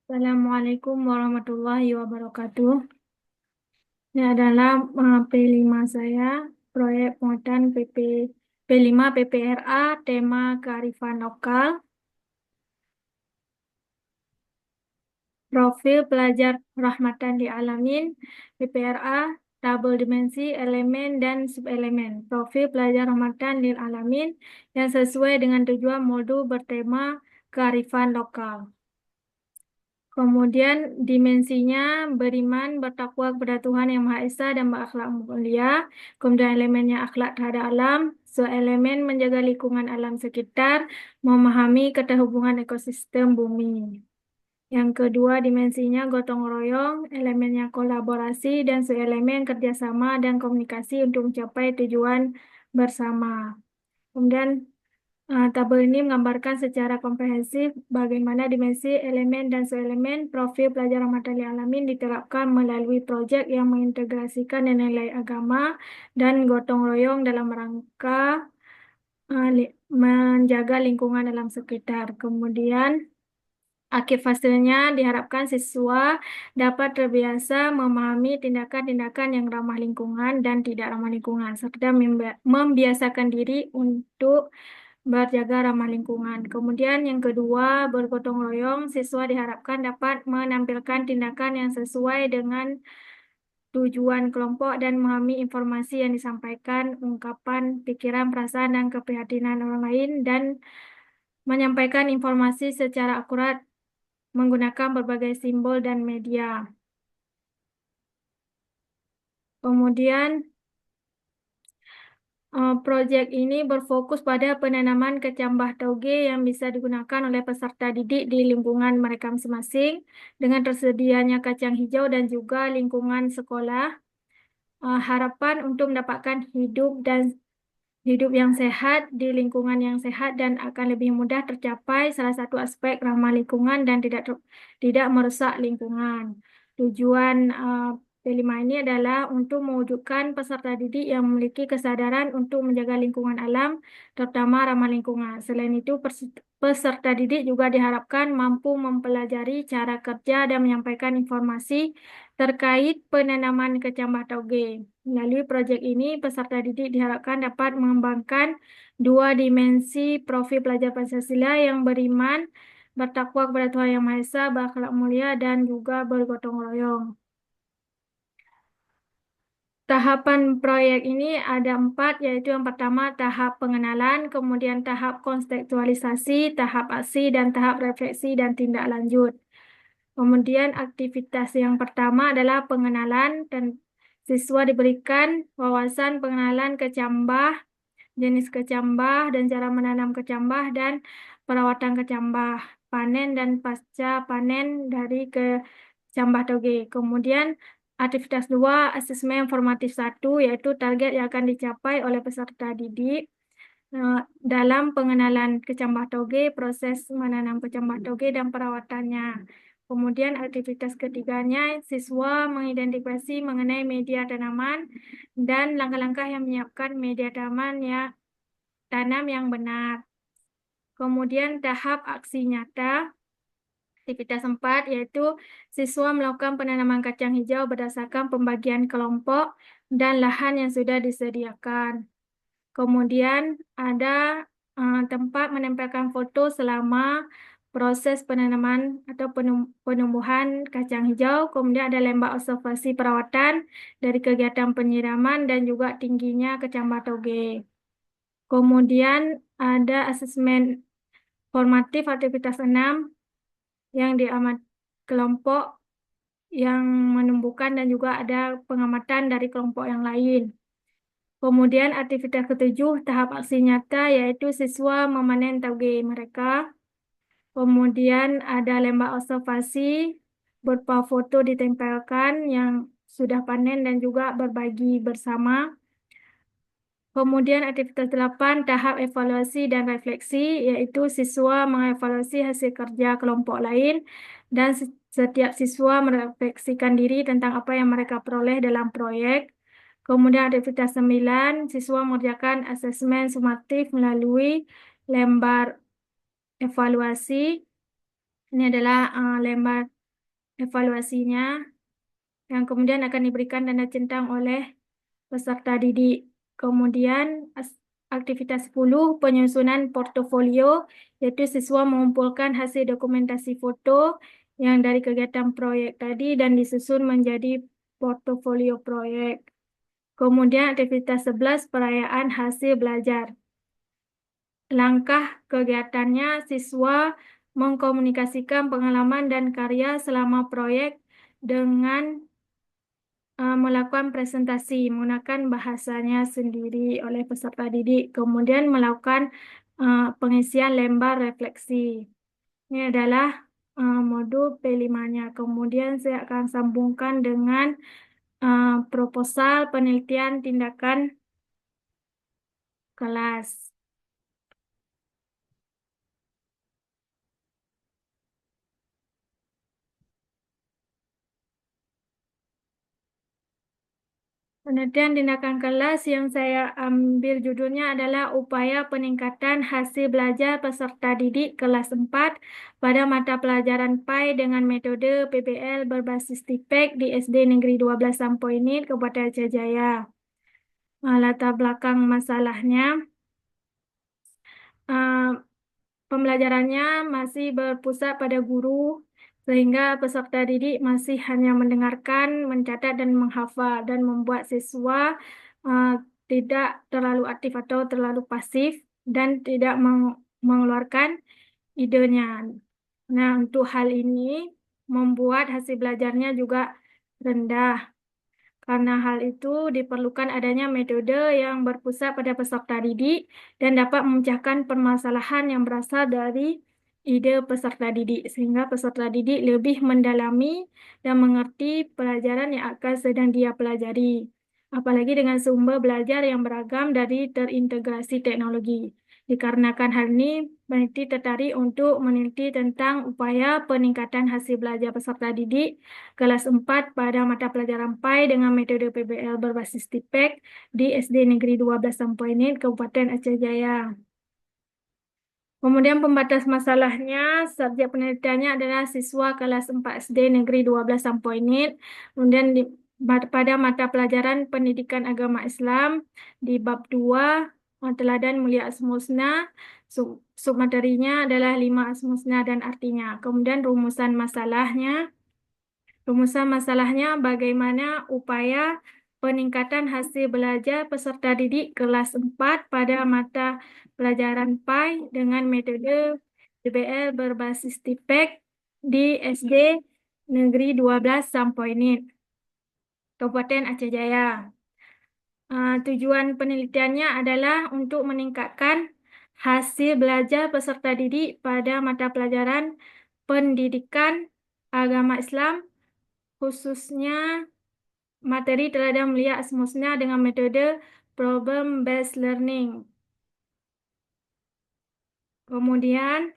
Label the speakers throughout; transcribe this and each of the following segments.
Speaker 1: Assalamualaikum warahmatullahi wabarakatuh. Ini adalah P5 saya, proyek muatan P5 PPRA, tema kearifan lokal, profil pelajar rahmatan di alamin, PPRA, tabel dimensi, elemen, dan subelemen. Profil pelajar rahmatan di alamin yang sesuai dengan tujuan modul bertema kearifan lokal. Kemudian dimensinya beriman, bertakwa kepada Tuhan Yang Maha Esa dan berakhlak mulia. Kemudian elemennya akhlak terhadap alam. Elemen menjaga lingkungan alam sekitar, memahami keterhubungan ekosistem bumi. Yang kedua dimensinya gotong royong, elemennya kolaborasi dan elemen kerjasama dan komunikasi untuk mencapai tujuan bersama. Kemudian tabel ini menggambarkan secara komprehensif bagaimana dimensi, elemen, dan subelemen profil pelajaran materi alamin diterapkan melalui proyek yang mengintegrasikan nilai agama dan gotong royong dalam rangka menjaga lingkungan alam sekitar. Kemudian, akhir fasenya diharapkan siswa dapat terbiasa memahami tindakan-tindakan yang ramah lingkungan dan tidak ramah lingkungan, serta membiasakan diri untuk berjaga ramah lingkungan. Kemudian yang kedua, bergotong royong, siswa diharapkan dapat menampilkan tindakan yang sesuai dengan tujuan kelompok dan memahami informasi yang disampaikan, ungkapan, pikiran, perasaan, dan keprihatinan orang lain, dan menyampaikan informasi secara akurat menggunakan berbagai simbol dan media. Kemudian, proyek ini berfokus pada penanaman kecambah tauge yang bisa digunakan oleh peserta didik di lingkungan mereka masing-masing dengan tersedianya kacang hijau dan juga lingkungan sekolah. Harapan untuk mendapatkan hidup yang sehat di lingkungan yang sehat dan akan lebih mudah tercapai salah satu aspek ramah lingkungan dan tidak merusak lingkungan. Tujuan P5 ini adalah untuk mewujudkan peserta didik yang memiliki kesadaran untuk menjaga lingkungan alam, terutama ramah lingkungan. Selain itu, peserta didik juga diharapkan mampu mempelajari cara kerja dan menyampaikan informasi terkait penanaman kecambah tauge. Melalui proyek ini, peserta didik diharapkan dapat mengembangkan dua dimensi profil pelajar Pancasila yang beriman, bertakwa kepada Tuhan Yang Maha Esa, berakhlak mulia, dan juga bergotong royong. Tahapan proyek ini ada 4, yaitu yang pertama tahap pengenalan, kemudian tahap konseptualisasi, tahap aksi, dan tahap refleksi dan tindak lanjut. Kemudian aktivitas yang pertama adalah pengenalan, dan siswa diberikan wawasan pengenalan kecambah, jenis kecambah, dan cara menanam kecambah, dan perawatan kecambah, panen dan pasca panen dari kecambah toge. Kemudian aktivitas 2, asesmen formatif 1, yaitu target yang akan dicapai oleh peserta didik dalam pengenalan kecambah toge, proses menanam kecambah toge, dan perawatannya. Kemudian aktivitas ketiganya, siswa mengidentifikasi mengenai media tanaman dan langkah-langkah yang menyiapkan media tanam yang benar. Kemudian tahap aksi nyata, aktivitas 4, yaitu siswa melakukan penanaman kacang hijau berdasarkan pembagian kelompok dan lahan yang sudah disediakan. Kemudian ada tempat menempelkan foto selama proses penanaman atau penumbuhan kacang hijau. Kemudian ada lembah observasi perawatan dari kegiatan penyiraman dan juga tingginya kecambah toge. Kemudian ada asesmen formatif aktivitas 6 yang diamat kelompok yang menumbuhkan dan juga ada pengamatan dari kelompok yang lain. Kemudian aktivitas ketujuh, tahap aksi nyata, yaitu siswa memanen tauge mereka. Kemudian ada lembah observasi, berupa foto ditempelkan yang sudah panen dan juga berbagi bersama. Kemudian aktivitas 8, tahap evaluasi dan refleksi, yaitu siswa mengevaluasi hasil kerja kelompok lain dan setiap siswa merefleksikan diri tentang apa yang mereka peroleh dalam proyek. Kemudian aktivitas 9, siswa mengerjakan asesmen sumatif melalui lembar evaluasi. Ini adalah lembar evaluasinya, yang kemudian akan diberikan tanda centang oleh peserta didik. Kemudian aktivitas 10, penyusunan portofolio, yaitu siswa mengumpulkan hasil dokumentasi foto yang dari kegiatan proyek tadi dan disusun menjadi portofolio proyek. Kemudian aktivitas 11, perayaan hasil belajar. Langkah kegiatannya, siswa mengkomunikasikan pengalaman dan karya selama proyek dengan melakukan presentasi menggunakan bahasanya sendiri oleh peserta didik, kemudian melakukan pengisian lembar refleksi. Ini adalah modul P5-nya. Kemudian saya akan sambungkan dengan proposal penelitian tindakan kelas. Penelitian tindakan kelas yang saya ambil judulnya adalah upaya peningkatan hasil belajar peserta didik kelas 4 pada mata pelajaran PAI dengan metode PBL berbasis TIPEK di SD Negeri 12 Sampoinit, Kabupaten Aceh Jaya. Latar belakang masalahnya, pembelajarannya masih berpusat pada guru, sehingga peserta didik masih hanya mendengarkan, mencatat, dan menghafal, dan membuat siswa tidak terlalu aktif atau terlalu pasif, dan tidak mengeluarkan idenya. Nah, untuk hal ini membuat hasil belajarnya juga rendah. Karena hal itu diperlukan adanya metode yang berpusat pada peserta didik dan dapat memecahkan permasalahan yang berasal dari ide peserta didik, sehingga peserta didik lebih mendalami dan mengerti pelajaran yang akan sedang dia pelajari. Apalagi dengan sumber belajar yang beragam dari terintegrasi teknologi. Dikarenakan hal ini, peneliti tertarik untuk meneliti tentang upaya peningkatan hasil belajar peserta didik kelas 4 pada mata pelajaran PAI dengan metode PBL berbasis TIPEK di SD Negeri 12 Sampoinit, Kabupaten Aceh Jaya. Kemudian pembatas masalahnya, subjek penelitiannya adalah siswa kelas 4 SD Negeri 12 Sampoinit. Kemudian pada mata pelajaran pendidikan agama Islam di bab 2, teladan mulia Asmaul Husna, submaterinya adalah 5 Asmaul Husna dan artinya. Kemudian rumusan masalahnya bagaimana upaya peningkatan hasil belajar peserta didik kelas 4 pada mata pelajaran PAI dengan metode PBL berbasis TIPEK di SD Negeri 12 Sampoinit, Kabupaten Aceh Jaya. Tujuan penelitiannya adalah untuk meningkatkan hasil belajar peserta didik pada mata pelajaran pendidikan agama Islam, khususnya materi teladan mulia Asmaul Husna dengan metode problem based learning. Kemudian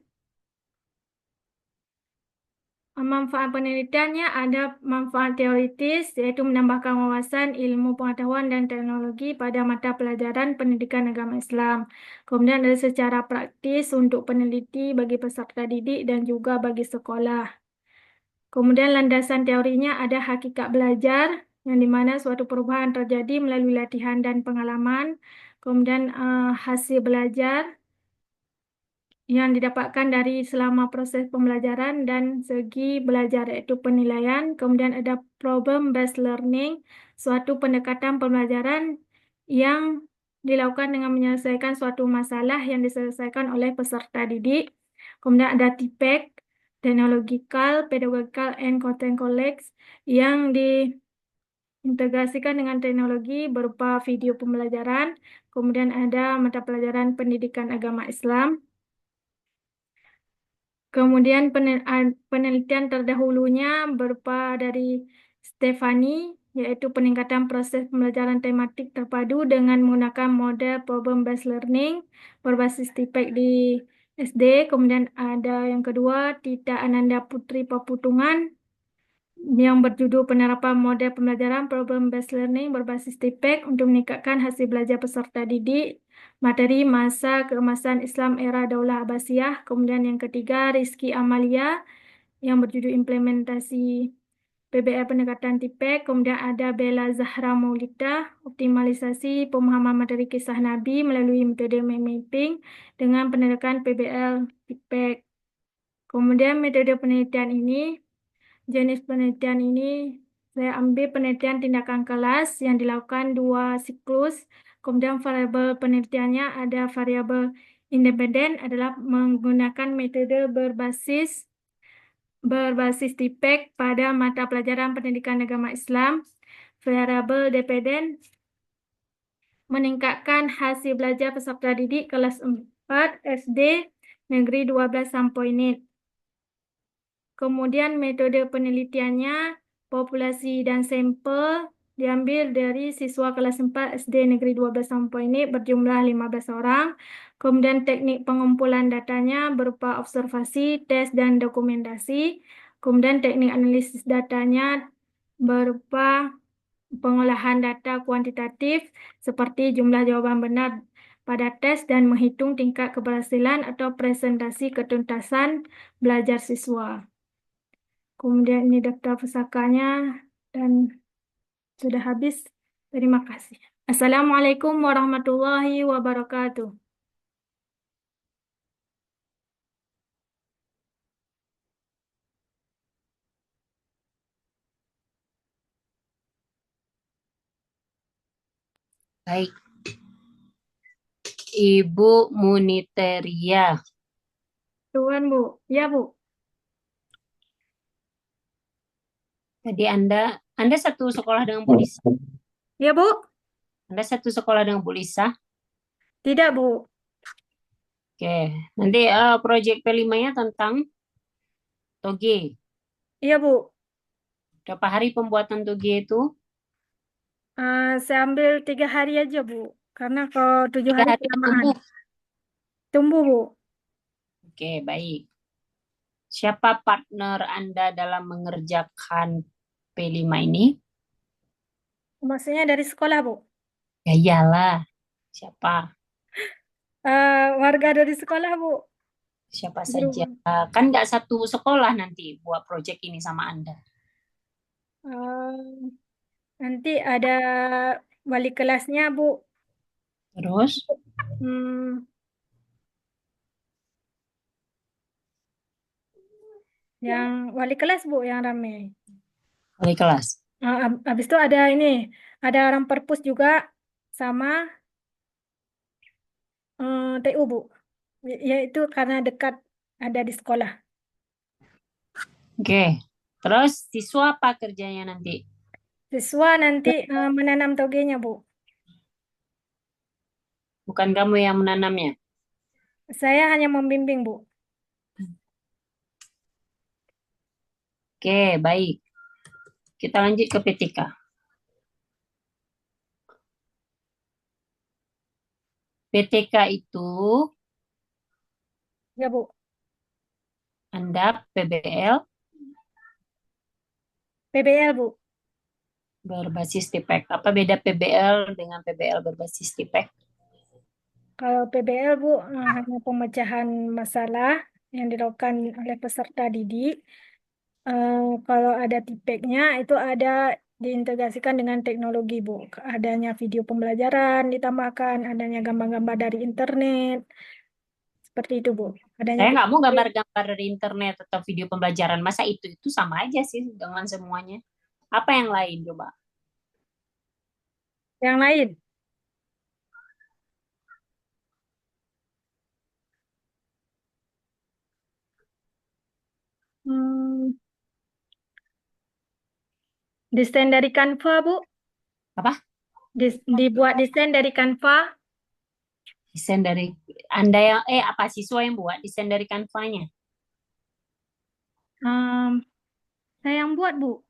Speaker 1: manfaat penelitiannya ada manfaat teoritis, yaitu menambahkan wawasan, ilmu pengetahuan, dan teknologi pada mata pelajaran pendidikan agama Islam. Kemudian ada secara praktis untuk peneliti bagi peserta didik dan juga bagi sekolah. Kemudian landasan teorinya ada hakikat belajar, yang dimana suatu perubahan terjadi melalui latihan dan pengalaman. Kemudian hasil belajar yang didapatkan dari selama proses pembelajaran dan segi belajar, yaitu penilaian. Kemudian ada problem based learning, suatu pendekatan pembelajaran yang dilakukan dengan menyelesaikan suatu masalah yang diselesaikan oleh peserta didik. Kemudian ada TIPEK, Technological, Pedagogical, and Content Collect, yang diintegrasikan dengan teknologi berupa video pembelajaran. Kemudian ada mata pelajaran pendidikan agama Islam. Kemudian penelitian terdahulunya berupa dari Stefani, yaitu peningkatan proses pembelajaran tematik terpadu dengan menggunakan model problem based learning berbasis TIPEK di SD. Kemudian ada yang kedua, Tita Ananda Putri Paputungan, yang berjudul penerapan model pembelajaran problem based learning berbasis TIPEK untuk meningkatkan hasil belajar peserta didik, materi masa keemasan Islam era Daulah Abbasiyah. Kemudian yang ketiga, Rizky Amalia, yang berjudul implementasi PBL pendekatan TIPEK. Kemudian ada Bella Zahra Maulida, optimalisasi pemahaman materi kisah Nabi melalui metode mind mapping dengan pendekatan PBL TIPEK. Kemudian metode penelitian ini, jenis penelitian ini saya ambil penelitian tindakan kelas yang dilakukan 2 siklus. Kemudian variabel penelitiannya ada variabel independen adalah menggunakan metode berbasis TIPEK pada mata pelajaran pendidikan agama Islam. Variabel dependen meningkatkan hasil belajar peserta didik kelas 4 SD Negeri 12 Sampoinit. Kemudian metode penelitiannya, populasi dan sampel diambil dari siswa kelas 4 SD Negeri 12 Sampoinit berjumlah 15 orang. Kemudian teknik pengumpulan datanya berupa observasi, tes, dan dokumentasi. Kemudian teknik analisis datanya berupa pengolahan data kuantitatif seperti jumlah jawaban benar pada tes dan menghitung tingkat keberhasilan atau presentasi ketuntasan belajar siswa. Kemudian ini daftar pusakanya dan sudah habis. Terima kasih. Assalamualaikum warahmatullahi wabarakatuh.
Speaker 2: Baik, Ibu Muniteria.
Speaker 1: Tuan Bu. Ya Bu.
Speaker 2: Tadi Anda satu sekolah dengan Bu Lisa.
Speaker 1: Ya Bu.
Speaker 2: Anda satu sekolah dengan Bu Lisa.
Speaker 1: Tidak Bu.
Speaker 2: Oke, nanti proyek P5-nya tentang toge.
Speaker 1: Iya Bu.
Speaker 2: Berapa hari pembuatan toge itu?
Speaker 1: Saya ambil 3 hari aja Bu. Karena kalau 7 hari
Speaker 2: 3 hari
Speaker 1: kelamaan.
Speaker 2: tumbuh.
Speaker 1: Tunggu Bu.
Speaker 2: Oke, baik. Siapa partner Anda dalam mengerjakan P5 ini?
Speaker 1: Maksudnya dari sekolah Bu.
Speaker 2: Ya iyalah. Siapa?
Speaker 1: Warga dari sekolah Bu.
Speaker 2: Siapa saja.
Speaker 1: Guru.
Speaker 2: Kan nggak satu sekolah nanti buat proyek ini sama Anda.
Speaker 1: Eh, Nanti ada wali kelasnya Bu.
Speaker 2: Terus,
Speaker 1: Hmm, yang wali kelas Bu yang ramai.
Speaker 2: wali kelas.
Speaker 1: Habis itu ada ini, ada orang perpus juga sama TU Bu. Yaitu karena dekat ada di sekolah.
Speaker 2: Oke. Terus, siswa apa kerjanya nanti?
Speaker 1: Siswa nanti menanam togenya Bu.
Speaker 2: Bukan kamu yang menanamnya.
Speaker 1: Saya hanya membimbing Bu.
Speaker 2: Oke, baik. Kita lanjut ke PTK. PTK itu
Speaker 1: Ya Bu.
Speaker 2: Anda PBL
Speaker 1: PBL Bu.
Speaker 2: berbasis TIPEK. Apa beda PBL dengan PBL berbasis TIPEK?
Speaker 1: Kalau PBL Bu hanya pemecahan masalah yang dilakukan oleh peserta didik. Kalau ada tipeknya itu ada diintegrasikan dengan teknologi Bu. Adanya video pembelajaran ditambahkan, adanya gambar-gambar dari internet, seperti itu Bu. Adanya
Speaker 2: Saya nggak mau
Speaker 1: tipek.
Speaker 2: gambar-gambar dari internet atau video pembelajaran. Masa itu sama aja sih dengan semuanya. Apa yang lain coba?
Speaker 1: Yang lain, hmm, desain dari Canva Bu.
Speaker 2: Apa?
Speaker 1: Dibuat desain dari Canva.
Speaker 2: Desain dari Anda yang apa siswa yang buat desain dari Canva-nya?
Speaker 1: Hmm, saya yang buat Bu.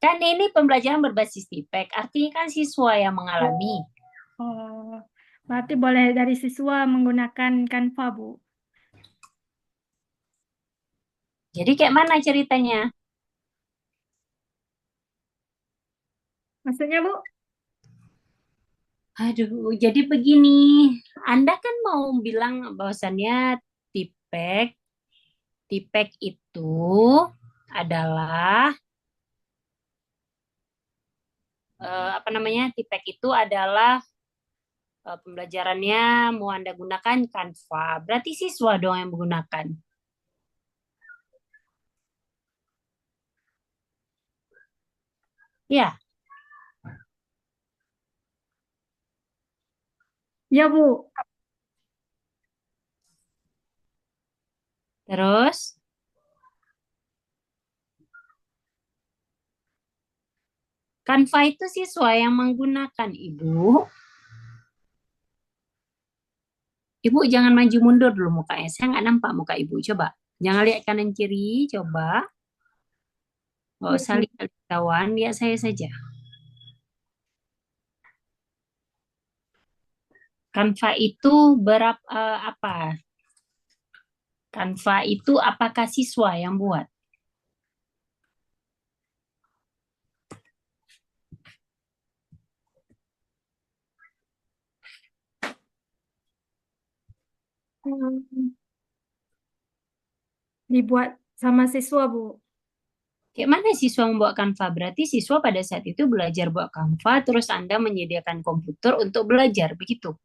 Speaker 2: Kan ini pembelajaran berbasis TIPEK, artinya kan siswa yang mengalami.
Speaker 1: Oh, berarti boleh dari siswa menggunakan Canva Bu.
Speaker 2: Jadi kayak mana ceritanya?
Speaker 1: Maksudnya Bu?
Speaker 2: Aduh, jadi begini. Anda kan mau bilang bahwasannya TIPEK Tipek itu adalah apa namanya? Tipek itu adalah pembelajarannya mau Anda gunakan Canva. Berarti siswa dong yang menggunakan. Ya,
Speaker 1: Ya, Bu.
Speaker 2: terus Canva itu siswa yang menggunakan, Ibu. Ibu jangan maju mundur dulu mukanya. Saya nggak nampak muka Ibu. Coba. Jangan lihat kanan kiri. Coba. Nggak
Speaker 1: Ya,
Speaker 2: usah
Speaker 1: Bu.
Speaker 2: lihat kawan. Lihat saya saja. Canva itu apa? Canva itu apakah siswa yang buat?
Speaker 1: Hmm, dibuat sama siswa, Bu.
Speaker 2: Kayak mana siswa membuat Canva? Berarti siswa pada saat itu belajar buat Canva, terus Anda menyediakan komputer untuk belajar, begitu.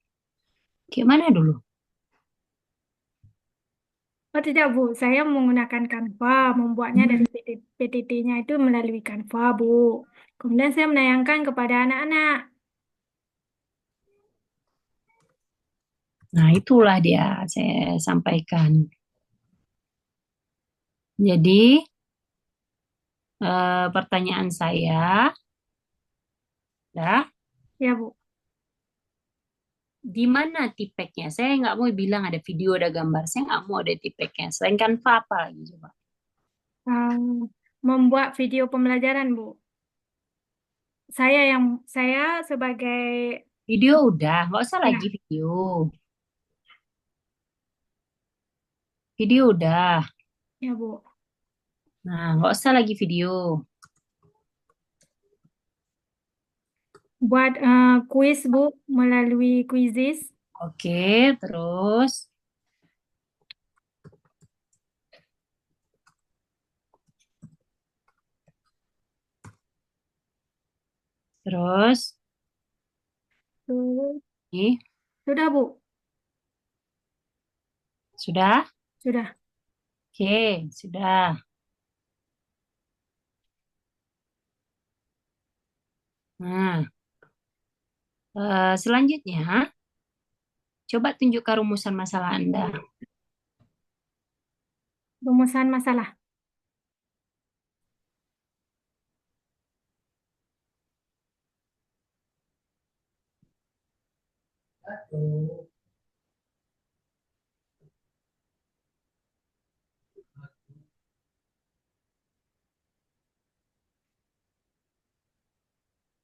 Speaker 2: Kayak mana dulu?
Speaker 1: Oh, tidak, Bu. Saya menggunakan Canva, membuatnya dari PTT-nya itu melalui Canva, Bu. Kemudian saya menayangkan kepada anak-anak.
Speaker 2: Nah, itulah dia saya sampaikan. Jadi, pertanyaan saya, ya,
Speaker 1: Ya, Bu.
Speaker 2: di mana tipeknya? Saya nggak mau bilang ada video, ada gambar. Saya nggak mau ada tipeknya. Selain Canva apa lagi coba?
Speaker 1: Um, membuat video pembelajaran, Bu. Saya sebagai
Speaker 2: Video udah, nggak usah lagi
Speaker 1: ya,
Speaker 2: video. Video udah.
Speaker 1: ya, Bu.
Speaker 2: Nah, nggak usah lagi video.
Speaker 1: Buat kuis, Bu, melalui Quizizz.
Speaker 2: Oke, terus, terus,
Speaker 1: Tuh.
Speaker 2: nih,
Speaker 1: Sudah, Bu.
Speaker 2: sudah?
Speaker 1: Sudah.
Speaker 2: Oke, sudah. Nah, selanjutnya, coba tunjukkan rumusan masalah Anda.
Speaker 1: Rumusan masalah.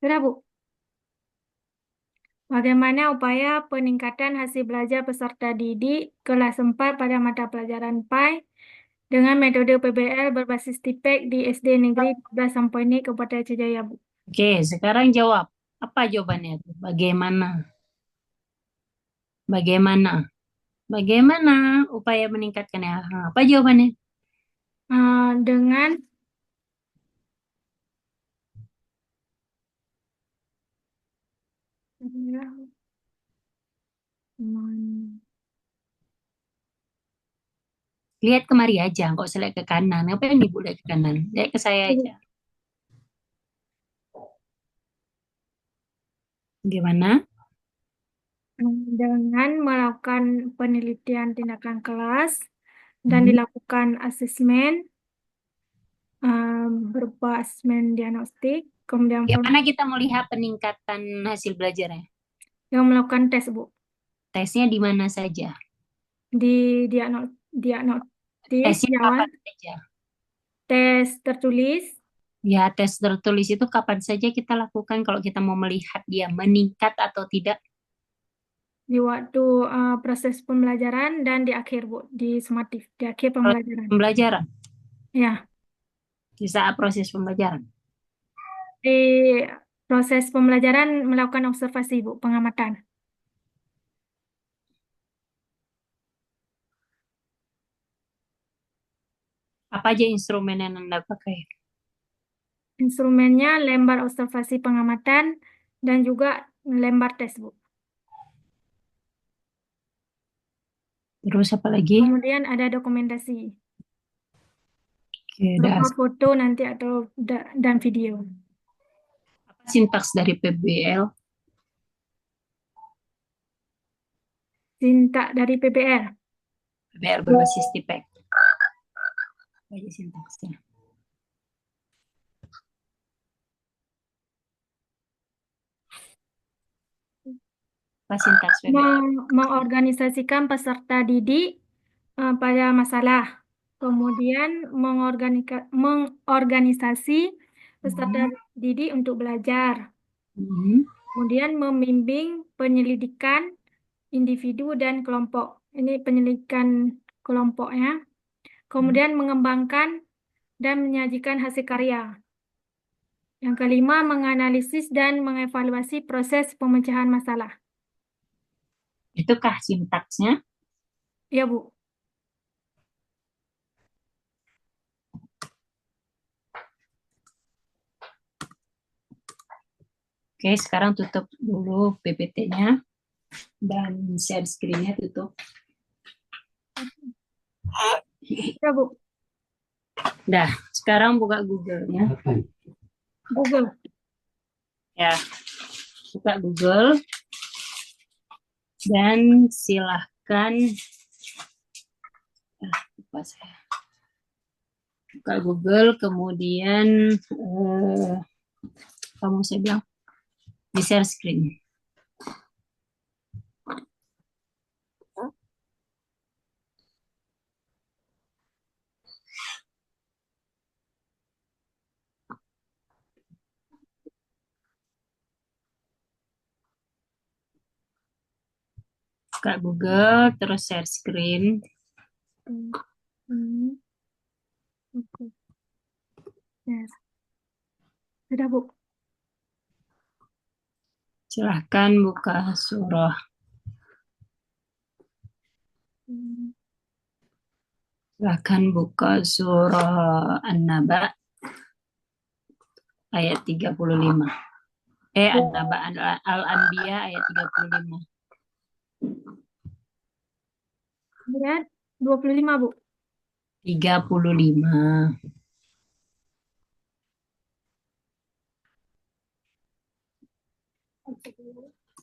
Speaker 1: Sudah, Bu. Bagaimana upaya peningkatan hasil belajar peserta didik kelas 4 pada mata pelajaran PAI dengan metode PBL berbasis TIPEK di SD Negeri 12 Samponi, Kabupaten Aceh Jaya, Bu?
Speaker 2: Oke, sekarang jawab. Apa jawabannya? Bagaimana? Bagaimana? Bagaimana upaya meningkatkannya? Apa jawabannya?
Speaker 1: Dengan men-
Speaker 2: Lihat kemari aja, nggak usah lihat ke kanan. Apa yang ibu lihat ke kanan? Lihat ke saya aja. Gimana?
Speaker 1: dengan melakukan penelitian tindakan kelas dan
Speaker 2: Hmm.
Speaker 1: dilakukan asesmen berupa asesmen diagnostik, kemudian
Speaker 2: Yang mana kita melihat peningkatan hasil belajarnya?
Speaker 1: yang melakukan tes, Bu,
Speaker 2: Tesnya di mana saja?
Speaker 1: di diagnostis
Speaker 2: Tesnya
Speaker 1: di awal,
Speaker 2: kapan saja?
Speaker 1: tes tertulis
Speaker 2: Ya, tes tertulis itu kapan saja kita lakukan kalau kita mau melihat dia meningkat atau tidak?
Speaker 1: di waktu proses pembelajaran dan di akhir, Bu, di sumatif, di akhir
Speaker 2: Proses
Speaker 1: pembelajaran.
Speaker 2: pembelajaran,
Speaker 1: Ya,
Speaker 2: di saat proses pembelajaran.
Speaker 1: di proses pembelajaran melakukan observasi, Bu, pengamatan.
Speaker 2: Apa aja instrumen yang Anda pakai?
Speaker 1: Instrumennya lembar observasi pengamatan dan juga lembar tes, Bu.
Speaker 2: Terus apa lagi?
Speaker 1: Kemudian ada dokumentasi,
Speaker 2: Oke,
Speaker 1: berupa foto nanti atau dan video.
Speaker 2: apa sintaks dari PBL?
Speaker 1: Sintak dari PPR.
Speaker 2: PBL berbasis TIPEC. Apa aja sintaksnya? Apa sintaks PBL?
Speaker 1: Mengorganisasikan peserta didik pada masalah. Kemudian mengorganisasi peserta didik untuk belajar.
Speaker 2: Hmm.
Speaker 1: Kemudian membimbing penyelidikan individu dan kelompok. Ini penyelidikan kelompoknya. Kemudian mengembangkan dan menyajikan hasil karya. Yang kelima, menganalisis dan mengevaluasi proses pemecahan masalah.
Speaker 2: Itukah sintaksnya?
Speaker 1: Ya, Bu.
Speaker 2: Oke, sekarang tutup dulu PPT-nya dan share screen-nya tutup.
Speaker 1: Ya, Bu.
Speaker 2: Dah, sekarang buka Google-nya.
Speaker 1: Google.
Speaker 2: Ya, buka Google dan silahkan lupa saya. Buka Google, kemudian kamu saya bilang di share screen. Buka Google, terus share screen.
Speaker 1: Hmm. Oke. Ya. Sudah, Bu.
Speaker 2: Silahkan buka surah.
Speaker 1: Hmm.
Speaker 2: Silahkan buka surah An-Naba ayat 35. An-Naba Al-Anbiya ayat 35.
Speaker 1: Kemudian 25, Bu.
Speaker 2: 35.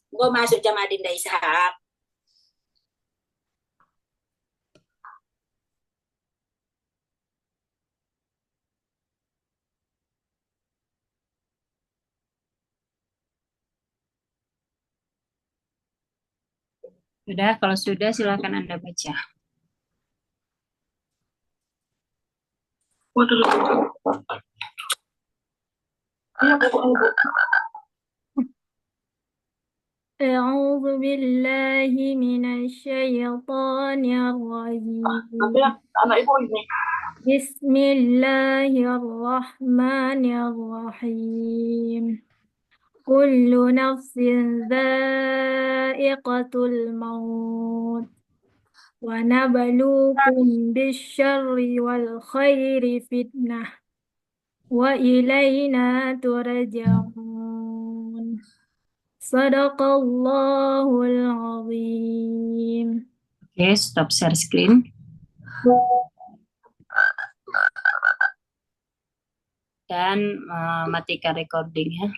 Speaker 3: Gue masuk jam Adinda Ishak.
Speaker 2: Sudah, kalau sudah silakan Anda baca.
Speaker 1: أعوذ بالله من الشيطان الرجيم. بسم الله الرحمن الرحيم. كل نفس ذائقة الموت ونبلوكم بالشر والخير فتنة وإلينا ترجعون. صدق الله العظيم.
Speaker 2: Oke, stop share screen. Dan matikan recordingnya.